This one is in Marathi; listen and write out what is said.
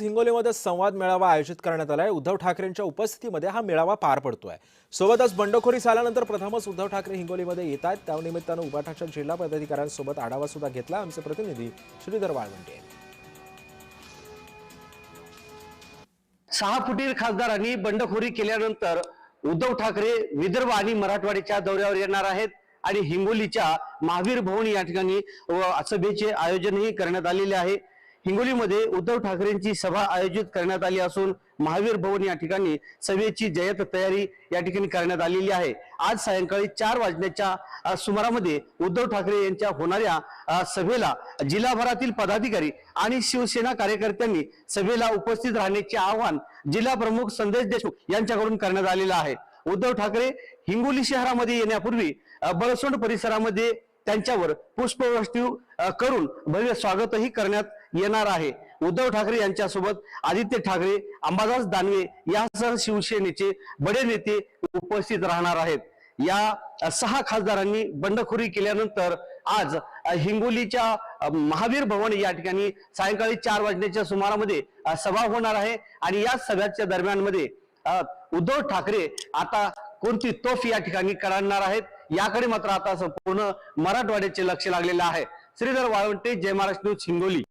हिंगोलीमध्ये संवाद मेळावा आयोजित करण्यात आलाय। उद्धव ठाकरेंच्या उपस्थितीमध्ये हा मेळावा पार पडतोय। सोबतच बंडखोरी झाल्यानंतर प्रथमच उद्धव ठाकरे हिंगोलीमध्ये येत आहेत। त्यानिमित्तानं उभाठाच्या जिल्हा पदाधिकाऱ्यांसोबत आढावा सुद्धा घेतला। आमचे प्रतिनिधी श्रीधर वाळवंटे। 6 फुटीर खासदारांनी बंडखोरी केल्यानंतर उद्धव ठाकरे विदर्भ आणि मराठवाड्याच्या दौऱ्यावर येणार आहेत आणि हिंगोलीच्या महावीर भवन या ठिकाणी सभेचे आयोजनही करण्यात आलेले आहे। हिंगोलीमध्ये उद्धव ठाकरेंची सभा आयोजित करण्यात आली असून महावीर भवन या ठिकाणी सभेची जय्यत तयारी या ठिकाणी करण्यात आलेली आहे। आज सायंकाळी 4 वाजण्याच्या सुमारामध्ये उद्धव ठाकरे यांच्या होणाऱ्या सभेला जिल्हाभरातील पदाधिकारी आणि शिवसेना कार्यकर्त्यांनी सभेला उपस्थित राहण्याचे आवाहन जिल्हा प्रमुख संदेश देशमुख यांच्याकडून करण्यात आलेलं आहे। उद्धव ठाकरे हिंगोली शहरामध्ये येण्यापूर्वी बळसोंड परिसरामध्ये त्यांच्यावर पुष्पवृष्टी करून भव्य स्वागतही करण्यात येणार आहे। उद्धव ठाकरे यांच्यासोबत आदित्य ठाकरे, अंबादास दानवे यासह शिवसेनेचे बडे नेते उपस्थित राहणार आहेत। या 6 खासदारांनी बंडखोरी केल्यानंतर आज हिंगोलीच्या महावीर भवन या ठिकाणी सायंकाळी 4 वाजण्याच्या सुमारामध्ये सभा होणार आहे आणि या सभेच्या दरम्यान मध्ये उद्धव ठाकरे आता कोणती तोफ या ठिकाणी काढणार आहेत याकडे मात्र आता संपूर्ण मराठवाड्याचे लक्ष लागलेलं आहे। श्रीधर वाळवंटे, जय महाराष्ट्र न्यूज, हिंगोली।